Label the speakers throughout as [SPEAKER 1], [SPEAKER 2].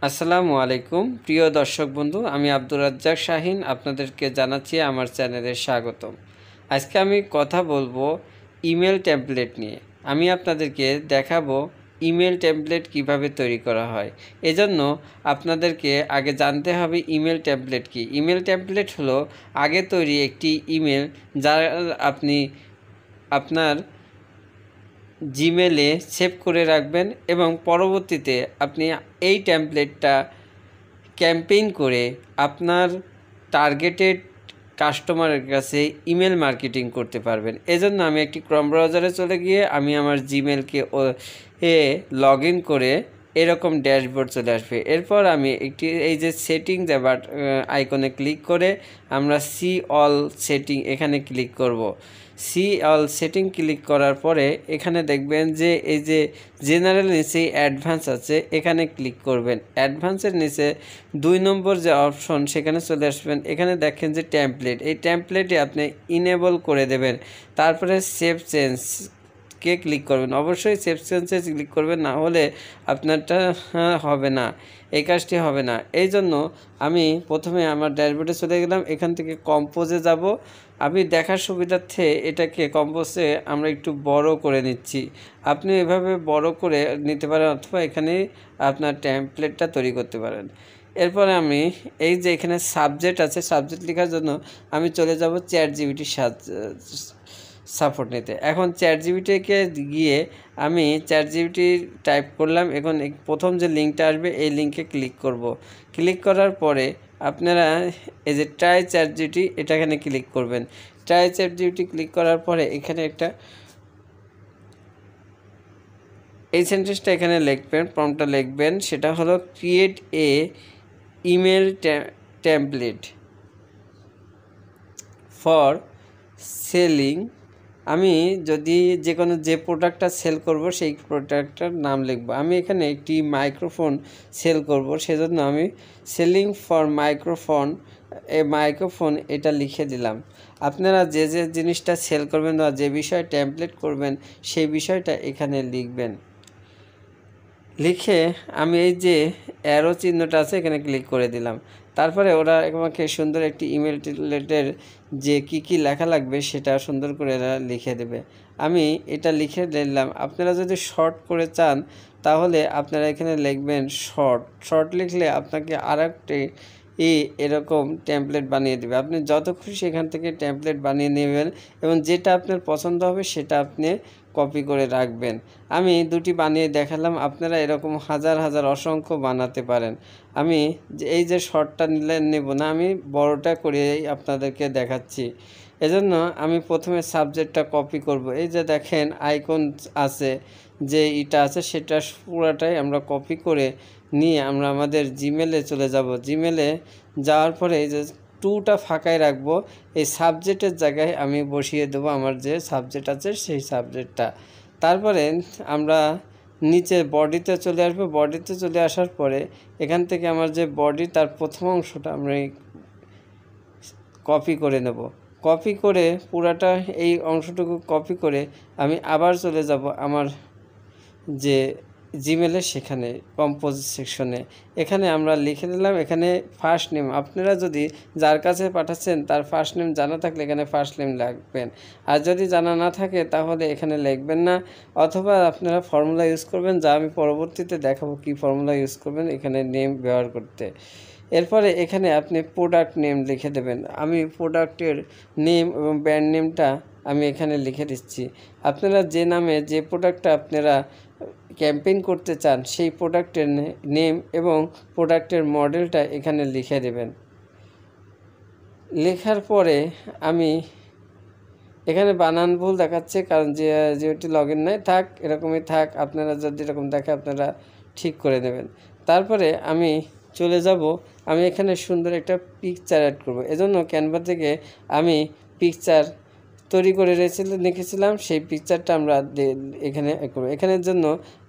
[SPEAKER 1] আসসালামু আলাইকুম প্রিয় দর্শক বন্ধু, আমি আব্দুর রাজ্জাক শাহিন আপনাদেরকে জানাচ্ছি আমার চ্যানেলে স্বাগতম। আজকে আমি কথা বলবো ইমেল টেমপ্লেট নিয়ে। আমি আপনাদেরকে দেখাবো ইমেল টেমপ্লেট কিভাবে তৈরি করা হয়। এজন্য আপনাদেরকে আগে জানতে হবে ইমেল টেমপ্লেট কি। ইমেল টেমপ্লেট হলো আগে তৈরি একটি ইমেল যা আপনি আপনার জিমেলে সেভ করে রাখবেন এবং পরবর্তীতে আপনি এই টেমপ্লেটটা ক্যাম্পেইন করে আপনার টার্গেটেড কাস্টমারের কাছে ইমেল মার্কেটিং করতে পারবেন। এজন্য আমি একটি ক্রোম ব্রাউজারে চলে গিয়ে আমি আমার জিমেলকে লগ ইন করে এরকম ড্যাশবোর্ড চলে আসবে। এরপর আমি একটি এই যে সেটিং দেবার আইকনে ক্লিক করে আমরা সি অল সেটিং এখানে ক্লিক করব। সি অল সেটিং ক্লিক করার পরে এখানে দেখবেন যে এই যে জেনারেল নিচে অ্যাডভান্স আছে, এখানে ক্লিক করবেন। অ্যাডভান্সের নিচে 2 নম্বর যে অপশন সেখানে চলে আসবেন। এখানে দেখেন যে টেমপ্লেট, এই টেমপ্লেটে আপনি ইনেবল করে দেবেন। তারপরে সেভ চেঞ্জ কে ক্লিক করবেন। অবশ্যই সেভ চেঞ্জে ক্লিক করবেন, না হলে আপনারটা হবে না, এই কাজটি হবে না। এই জন্য আমি প্রথমে আমার ড্যাশবোর্ডে চলে গেলাম, এখান থেকে কম্পোজে যাব। আমি দেখার সুবিধার্থে এটাকে কম্পোজে আমরা একটু বড় করে নিচ্ছি। আপনি এভাবে বড় করে নিতে পারেন অথবা এখানে আপনার টেমপ্লেটটা তৈরি করতে পারেন। এরপরে আমি এই যে এখানে সাবজেক্ট আছে, সাবজেক্ট লেখার জন্য আমি চলে যাব চ্যাটজিপিটির সাপোর্ট নিতে। এখন চ্যাটজিপিটিকে গিয়ে আমি চ্যাটজিপিটি টাইপ করলাম। এখন প্রথম যে লিঙ্কটা আসবে এই লিঙ্কে ক্লিক করব। ক্লিক করার পরে আপনারা এই যে ট্রাই চ্যাটজিপিটি এটা এখানে ক্লিক করবেন। ট্রাই চ্যাটজিপিটি ক্লিক করার পরে এখানে একটা এই সেন্টেন্সটা এখানে লিখবেন, প্রম্পটটা লিখবেন, সেটা হলো create a email template for selling. আমি যদি যে প্রোডাক্টটা সেল করব সেই প্রোডাক্টটার নাম লিখব। আমি এখানে একটি মাইক্রোফোন সেল করব, সেজন্য আমি সেলিং ফর মাইক্রোফোন এটা লিখে দিলাম। আপনারা যে জিনিসটা সেল করবেন বা যে বিষয়ে টেমপ্লেট করবেন সেই বিষয়টা এখানে লিখবেন। লিখে আমি এই যে অ্যারো চিহ্নটা আছে এখানে ক্লিক করে দিলাম। তারপরে ওরা আমাকে সুন্দর একটি ইমেল টেমপ্লেটের যে কি লেখা লাগবে সেটা সুন্দর করে এরা লিখে দেবে। আমি এটা লিখে দিলাম। আপনারা যদি শর্ট করে চান তাহলে আপনারা এখানে লিখবেন শর্ট লিখলে আপনাকে আরেকটি এরকম টেমপ্লেট বানিয়ে দেবে। আপনি যত খুশি এখান থেকে টেমপ্লেট বানিয়ে নেবেন এবং যেটা আপনার পছন্দ হবে সেটা আপনি কপি করে রাখবেন। আমি দুটি বানিয়ে দেখালাম, আপনারা এরকম হাজার হাজার অসংখ্য বানাতে পারেন। আমি এই যে শর্টটা নেব না, আমি বড়টা করেই আপনাদেরকে দেখাচ্ছি। এজন্য আমি প্রথমে সাবজেক্টটা কপি করব। এই যে দেখেন আইকন আছে, যে এটা আছে সেটা পুরাটাই আমরা কপি করে নিয়ে আমরা আমাদের জিমেলে চলে যাব। জিমেলে যাওয়ার পরে এই যে টুটা ফাঁকায় রাখবো, এই সাবজেক্টের জায়গায় আমি বসিয়ে দেবো আমার যে সাবজেক্ট আছে সেই সাবজেক্টটা। তারপরে আমরা নিচে বডিতে চলে আসবো। বডিতে চলে আসার পরে এখান থেকে আমার যে বডি তার প্রথম অংশটা আমরা কপি করে নেব। কপি করে পুরাটা এই অংশটুকু কপি করে আমি আবার চলে যাব আমার যে জিমেলে, সেখানে কম্পোজ সেকশনে এখানে আমরা লিখে দিলাম এখানে ফার্স্ট নেম। আপনারা যদি যার কাছে পাঠাচ্ছেন তার ফার্স্ট নেম জানা থাকলে এখানে ফার্স্ট নেম লিখবেন, আর যদি জানা না থাকে তাহলে এখানে লিখবেন না। অথবা আপনারা ফর্মুলা ইউজ করবেন, যা আমি পরবর্তীতে দেখাবো কি ফর্মুলা ইউজ করবেন এখানে নেম ব্যবহার করতে। এরপরে এখানে আপনি প্রোডাক্ট নেম লিখে দেবেন। আমি প্রোডাক্টের নেম এবং ব্র্যান্ড নেমটা আমি এখানে লিখে দিচ্ছি। আপনারা যে নামে যে প্রোডাক্টটা আপনারা ক্যাম্পেইন করতে চান সেই প্রোডাক্টের নেম এবং প্রোডাক্টের মডেলটা এখানে লিখে দেবেন। লেখার পরে আমি এখানে বানান ভুল দেখাচ্ছে, কারণ যেটি লগ ইন নয়, থাক এরকমই থাক। আপনারা যদি এরকম দেখে আপনারা ঠিক করে নেবেন। তারপরে আমি চলে যাব, আমি এখানে সুন্দর একটা পিকচার অ্যাড করব। এজন্য ক্যানভা থেকে আমি পিকচার তৈরি করে রেখেছিলাম, সেই পিকচারটা আমরা এখানে করব। এখানের জন্য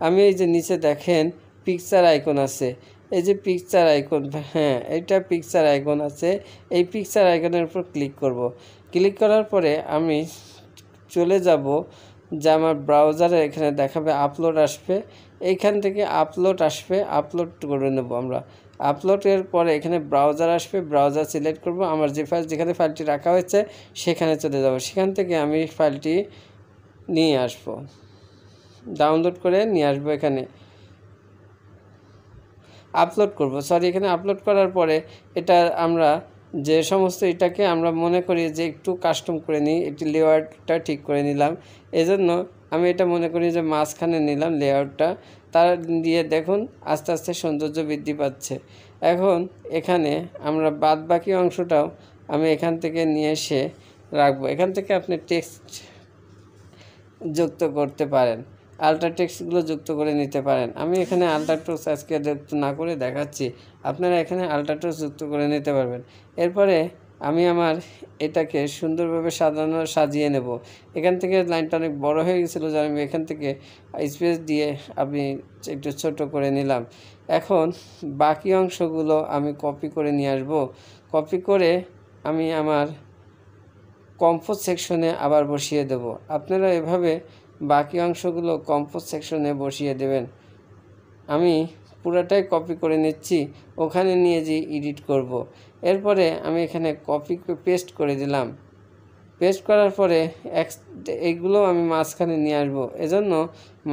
[SPEAKER 1] আমি এই যে নিচে দেখেন পিকচার আইকন আছে, এই যে পিকচার আইকন, হ্যাঁ এইটা পিকচার আইকন আছে, এই পিকচার আইকনের উপর ক্লিক করব। ক্লিক করার পরে আমি চলে যাব যে আমার ব্রাউজারে এখানে দেখাবে আপলোড আসবে। এইখান থেকে আপলোড আসবে, আপলোড করে নেব আমরা। আপলোডের পরে এখানে ব্রাউজার আসবে, ব্রাউজার সিলেক্ট করব, আমার যেখানে ফাইলটি রাখা হয়েছে সেখানে চলে যাব। সেখান থেকে আমি ফাইলটি নিয়ে আসব, ডাউনলোড করে নিয়ে আসব, এখানে আপলোড করব। এখানে আপলোড করার পরে এটা আমরা যে সমস্ত এটাকে আমরা মনে করি যে একটু কাস্টম করে নিই, একটু লেআউটটা ঠিক করে নিলাম। এজন্য আমি এটা মনে করি যে মাঝখানে নিলাম লেআউটটা, তার দিয়ে দেখুন আস্তে আস্তে সৌন্দর্য বৃদ্ধি পাচ্ছে। এখন এখানে আমরা বাদ বাকি অংশটাও আমি এখান থেকে নিয়ে এসে রাখবো। এখান থেকে আপনি টেক্সট যুক্ত করতে পারেন, আল্ট্রা টেক্সটগুলো যুক্ত করে নিতে পারেন। আমি এখানে আল্ট্রা টেক্সট আজকে যুক্ত না করে দেখাচ্ছি, আপনারা এখানে আল্ট্রা টেক্সট যুক্ত করে নিতে পারবেন। এরপরে আমি আমার এটাকে সুন্দরভাবে সাজিয়ে নেব। এখান থেকে লাইনটা অনেক বড় হয়ে গেছিলো, যে আমি এখান থেকে স্পেস দিয়ে আমি একটু ছোট করে নিলাম। এখন বাকি অংশগুলো আমি কপি করে নিয়ে আসব। কপি করে আমি আমার কম্পোজ সেকশনে আবার বসিয়ে দেব। আপনারা এভাবে বাকি অংশগুলো কম্পোজ সেকশনে বসিয়ে দেবেন। আমি পুরাটাই কপি করে নিচ্ছি, ওখানে নিয়ে যে এডিট করব। এরপরে আমি এখানে কপি পেস্ট করে দিলাম। পেস্ট করার পরে এইগুলো আমি মাঝখানে নিয়ে আসবো। এজন্য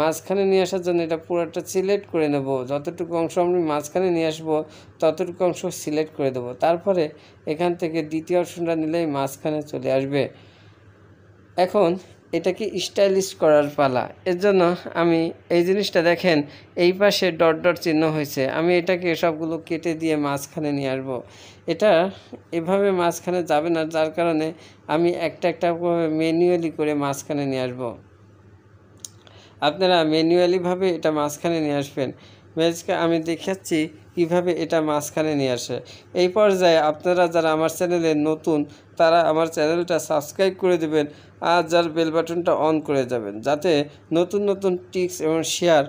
[SPEAKER 1] মাঝখানে নিয়ে আসার জন্য এটা পুরোটা সিলেক্ট করে নেব। যতটুকু অংশ আমি মাঝখানে নিয়ে আসবো ততটুকু অংশ সিলেক্ট করে দেব। তারপরে এখান থেকে দ্বিতীয় অপশনটা নিলেই মাঝখানে চলে আসবে। এখন এটাকে স্টাইলিশ করার পালা। এর জন্য আমি এই জিনিসটা দেখেন, এই পাশে ডট ডট চিহ্ন হয়েছে, আমি এটাকে সবগুলো কেটে দিয়ে মাঝখানে নিয়ে আসবো। এটা এভাবে মাঝখানে যাবে না, যার কারণে আমি একটা একটা ম্যানুয়ালি করে মাঝখানে নিয়ে আসবো। আপনারা ম্যানুয়ালিভাবে এটা মাঝখানে নিয়ে আসবেন। আমি দেখাচ্ছি কীভাবে এটা মাঝখানে নিয়ে আসে। এই পর্যায়ে আপনারা যারা আমার চ্যানেলে নতুন, তারা আমার চ্যানেলটা সাবস্ক্রাইব করে দেবেন আর যার বেল বাটনটা অন করে যাবেন, যাতে নতুন নতুন টিপস এবং শেয়ার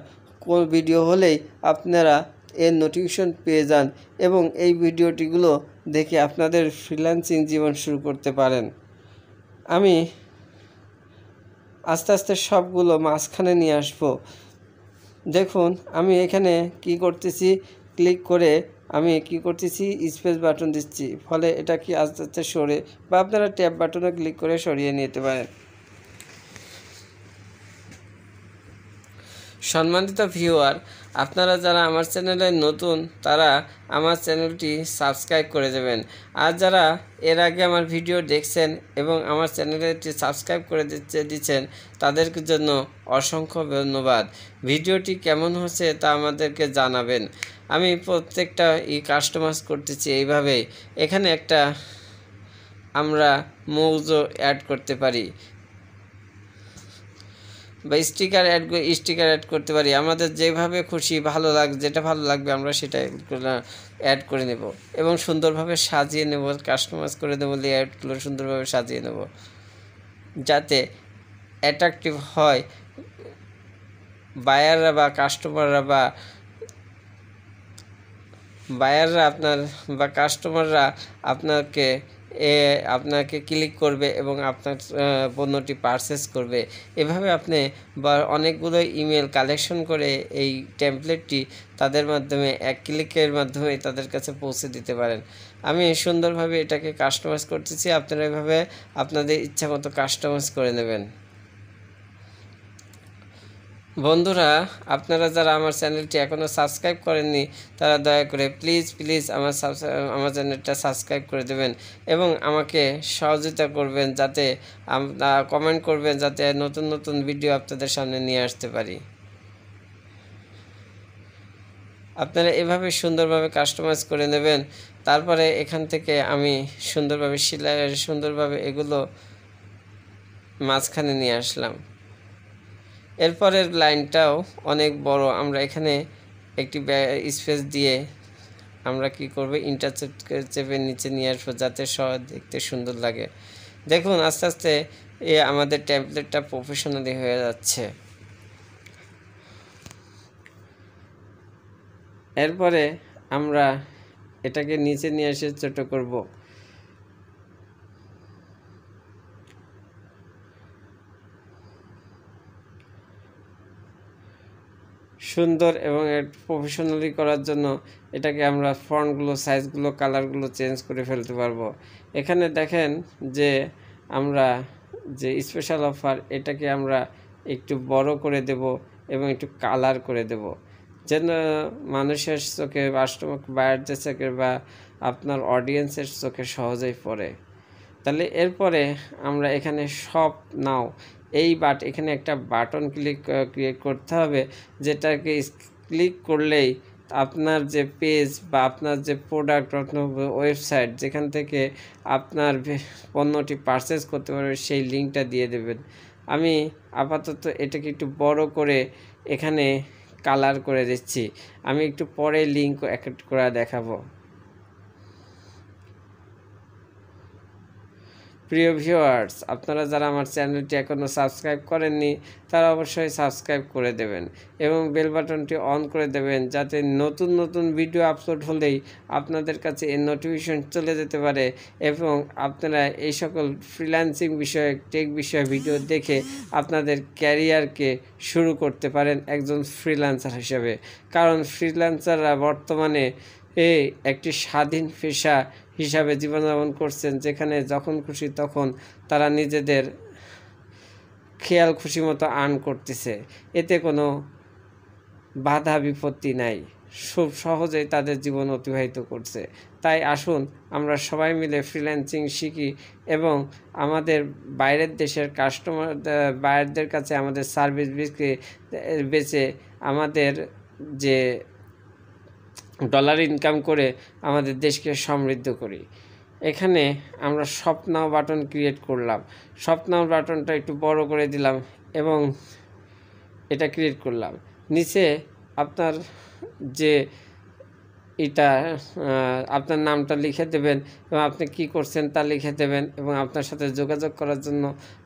[SPEAKER 1] কোন ভিডিও হলেই আপনারা এর নোটিফিকেশন পেয়ে যান এবং এই ভিডিওটিগুলো দেখে আপনাদের ফ্রিল্যান্সিং জীবন শুরু করতে পারেন। আমি আস্তে আস্তে সবগুলো মাঝখানে নিয়ে আসব। দেখুন আমি এখানে কি করতেছি, ক্লিক করে আমি কি করতেছি, স্পেস বাটন দিচ্ছি, ফলে এটা কি আস্তে আস্তে সরে, বা আপনারা ট্যাব বাটনে ক্লিক করে সরিয়ে নিতে পারেন। সম্মানিত ভিউয়ার, আপনারা যারা আমার চ্যানেলে নতুন, তারা আমার চ্যানেলটি সাবস্ক্রাইব করে দেবেন। আর যারা এর আগে আমার ভিডিও দেখছেন এবং আমার চ্যানেলটি সাবস্ক্রাইব করে দিচ্ছেন, তাদের জন্য অসংখ্য ধন্যবাদ। ভিডিওটি কেমন হচ্ছে তা আমাদেরকে জানাবেন। আমি প্রত্যেকটা কাস্টমাইজ করতেছি এইভাবেই। এখানে একটা আমরা মৌজো অ্যাড করতে পারি বা স্টিকার অ্যাড করতে পারি। আমাদের যেভাবে খুশি যেটা ভালো লাগবে আমরা সেটা অ্যাড করে নেব এবং সুন্দরভাবে সাজিয়ে নেব, কাস্টমাইজ করে দেবো, লেআউটগুলো সুন্দরভাবে সাজিয়ে নেব যাতে অ্যাট্রাকটিভ হয়। বায়াররা বা কাস্টমাররা কাস্টমাররা আপনাকে ক্লিক করবে এবং আপনার পণ্যটি পারচেস করবে। এভাবে আপনি অনেকগুলো ইমেল কালেকশন করে এই টেমপ্লেটটি তাদের মাধ্যমে এক ক্লিকের মাধ্যমে তাদের কাছে পৌঁছে দিতে পারেন। আমি সুন্দরভাবে এটাকে কাস্টমাইজ করতেছি, আপনারা এভাবে আপনাদের ইচ্ছা মতো কাস্টমাইজ করে নেবেন। বন্ধুরা, আপনারা যারা আমার চ্যানেলটি এখনও সাবস্ক্রাইব করেননি, তারা দয়া করে প্লিজ আমার চ্যানেলটা সাবস্ক্রাইব করে দেবেন এবং আমাকে সহযোগিতা করবেন, যাতে কমেন্ট করবেন, যাতে নতুন নতুন ভিডিও আপনাদের সামনে নিয়ে আসতে পারি। আপনারা এভাবে সুন্দরভাবে কাস্টমাইজ করে নেবেন। তারপরে এখান থেকে আমি সুন্দরভাবে এগুলো মাঝখানে নিয়ে আসলাম। এরপরের লাইনটাও অনেক বড়, আমরা এখানে একটি স্পেস দিয়ে আমরা কি করব, ইন্টারসেপ্ট চেপে নিচে নিয়ে আসবো, যাতে দেখতে সুন্দর লাগে। দেখুন আস্তে আস্তে আমাদের টেমপ্লেটটা প্রফেশনালি হয়ে যাচ্ছে। এরপরে আমরা এটাকে নিচে নিয়ে এসে ছোট করব। সুন্দর এবং প্রফেশনালি করার জন্য এটাকে আমরা ফন্টগুলো, সাইজগুলো, কালারগুলো চেঞ্জ করে ফেলতে পারবো। এখানে দেখেন যে আমরা যে স্পেশাল অফার এটাকে আমরা একটু বড় করে দেব এবং একটু কালার করে দেব, যেন মানুষের চোখে, কাস্টমার বায়ারদের চোখে বা আপনার অডিয়েন্সের চোখে সহজেই পড়ে। তাহলে এরপরে আমরা এখানে শপ নাও এখানে একটা বাটন ক্রিয়েট করতে হবে, যেটাকে ক্লিক করলেই আপনার যে পেজ বা আপনার যে প্রোডাক্ট ওয়েবসাইট যেখান থেকে আপনার পণ্যটি পারচেস করতে পারবে সেই লিঙ্কটা দিয়ে দেবেন। আমি আপাতত এটাকে একটু বড় করে এখানে কালার করে দিচ্ছি, আমি একটু পরে লিঙ্ক অ্যাড করে দেখাবো। প্রিয় ভিউয়ার্স, আপনারা যারা আমার চ্যানেলটি এখনও সাবস্ক্রাইব করেননি তারা অবশ্যই সাবস্ক্রাইব করে দেবেন এবং বেল বাটনটি অন করে দেবেন, যাতে নতুন নতুন ভিডিও আপলোড হলেই আপনাদের কাছে এই নোটিফিকেশন চলে যেতে পারে এবং আপনারা এই সকল ফ্রিল্যান্সিং বিষয়ে, টেক বিষয়ে ভিডিও দেখে আপনাদের ক্যারিয়ারকে শুরু করতে পারেন একজন ফ্রিল্যান্সার হিসেবে। কারণ ফ্রিল্যান্সাররা বর্তমানে একটি স্বাধীন পেশা হিসাবে জীবনযাপন করছেন, যেখানে যখন খুশি তখন তারা নিজেদের খেয়াল খুশি মতো আর্ন করতেছে, এতে কোনো বাধা বিপত্তি নাই, খুব সহজেই তাদের জীবন অতিবাহিত করছে। তাই আসুন আমরা সবাই মিলে ফ্রিল্যান্সিং শিখি এবং আমাদের বাইরের দেশের বাইরের কাছে আমাদের সার্ভিস বেচে আমাদের যে ডলার ইনকাম করে আমাদের দেশকে সমৃদ্ধ করি। এখানে আমরা শপ নাও বাটন ক্রিয়েট করলাম, শপ নাও বাটনটা একটু বড় করে দিলাম এবং এটা ক্রিয়েট করলাম। নিচে আপনার যে আপনার নামটা লিখে দেবেন এবং আপনি কি করছেন তা লিখে দেবেন এবং আপনার সাথে যোগাযোগ করার জন্য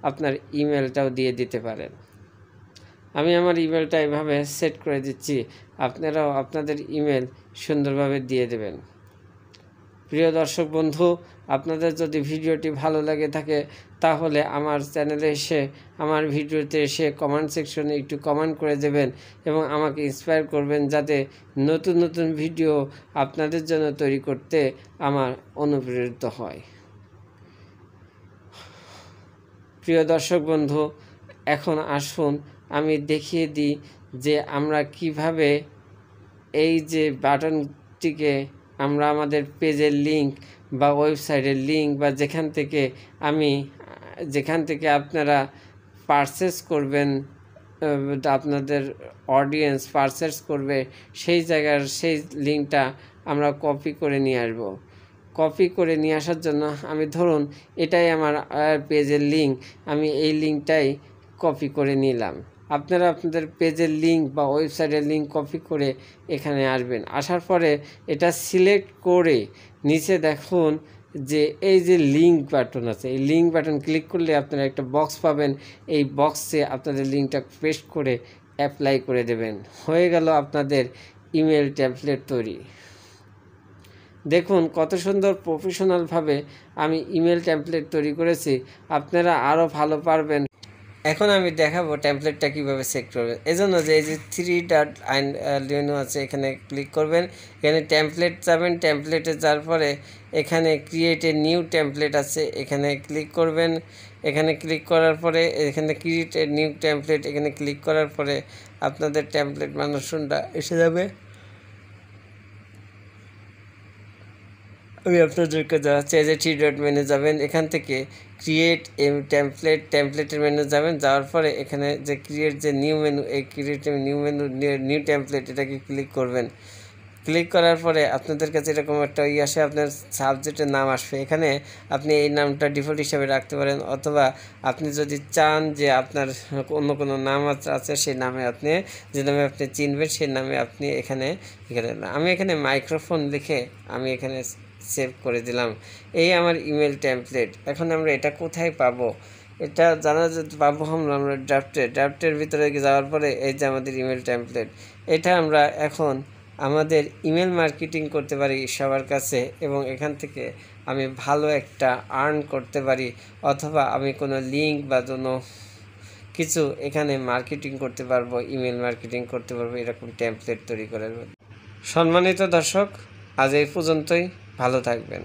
[SPEAKER 1] আপনার ইমেলটাও দিয়ে দিতে পারেন। আমি আমার ইমেলটা এভাবে সেট করে দিচ্ছি, আপনারাও আপনাদের ইমেল সুন্দরভাবে দিয়ে দেবেন। প্রিয় দর্শক বন্ধু, আপনাদের যদি ভিডিওটি ভালো লাগে থাকে তাহলে আমার চ্যানেলে এসে, আমার ভিডিওতে এসে কমেন্ট সেকশনে একটু কমেন্ট করে দেবেন এবং আমাকে ইন্সপায়ার করবেন, যাতে নতুন নতুন ভিডিও আপনাদের জন্য তৈরি করতে আমার অনুপ্রেরিত হয়। প্রিয় দর্শক বন্ধু, এখন আসুন আমি দেখিয়ে দিই যে আমরা কিভাবে এই যে বাটনটিকে আমরা আমাদের পেজের লিঙ্ক বা ওয়েবসাইটের লিঙ্ক বা যেখান থেকে আপনারা পারচেস করবেন, আপনাদের অডিয়েন্স পারচেস করবে সেই জায়গার সেই লিঙ্কটা আমরা কপি করে নিয়ে আসবো। কপি করে নিয়ে আসার জন্য আমি ধরুন এটাই আমার পেজের লিঙ্ক, আমি এই লিঙ্কটাই কপি করে নিলাম। আপনারা আপনাদের পেজের লিঙ্ক বা ওয়েবসাইটের লিঙ্ক কপি করে এখানে আসবেন। আসার পরে এটা সিলেক্ট করে নিচে দেখুন যে এই যে লিঙ্ক বাটন আছে, এই লিঙ্ক বাটন ক্লিক করলে আপনারা একটা বক্স পাবেন। এই বক্সে আপনাদের লিঙ্কটা পেস্ট করে অ্যাপ্লাই করে দেবেন। হয়ে গেল আপনাদের ইমেল টেমপ্লেট তৈরি। দেখুন কত সুন্দর প্রফেশনালভাবে আমি ইমেল টেমপ্লেট তৈরি করেছি, আপনারা আরও ভালো পারবেন। এখন আমি দেখাবো টেমপ্লেটটা কীভাবে সেট করবেন। এজন্য যে এই যে 3 ডট মেনু আছে এখানে ক্লিক করবেন, এখানে টেমপ্লেট যাবেন, টেমপ্লেটে যাওয়ার পরে এখানে ক্রিয়েট এ নিউ টেমপ্লেট আছে, এখানে ক্লিক করবেন। এখানে ক্লিক করার পরে এখানে ক্রিয়েট এ নিউ টেমপ্লেট, এখানে ক্লিক করার পরে আপনাদের টেমপ্লেট মানুষটা এসে যাবে। আমি আপনাদেরকে জানাচ্ছি যে 3 ডট মেনু যাবেন, এখান থেকে ক্রিয়েট এ টেমপ্লেটের মেনু যাবেন, যাওয়ার পরে এখানে যে ক্রিয়েট যে নিউ মেনু, এই ক্রিয়েট নিউ টেমপ্লেট এটাকে ক্লিক করবেন। ক্লিক করার পরে আপনাদের কাছে এরকম একটা আসে, আপনার সাবজেক্টের নাম আসবে। এখানে আপনি এই নামটা ডিফল্ট হিসাবে রাখতে পারেন, অথবা আপনি যদি চান যে আপনার অন্য কোনো নাম আছে সেই নামে আপনি, যে নামে আপনি চিনবেন সেই নামে আপনি এখানে আমি এখানে মাইক্রোফোন লিখে আমি এখানে সেভ করে দিলাম। এই আমার ইমেল টেমপ্লেট। এখন আমরা এটা কোথায় পাবো? এটা জানা যেতে পাবো আমরা ড্রাফটের ভিতরে যাওয়ার পরে এই যে আমাদের ইমেল টেমপ্লেট, এটা আমরা এখন আমাদের ইমেল মার্কেটিং করতে পারি সবার কাছে এবং এখান থেকে আমি ভালো একটা আর্ন করতে পারি, অথবা আমি কোনো লিঙ্ক বা কোনো কিছু এখানে মার্কেটিং করতে পারবো, ইমেল মার্কেটিং করতে পারবো, এরকম টেমপ্লেট তৈরি করে। সম্মানিত দর্শক, আজ এই পর্যন্তই। ভালো থাকবেন।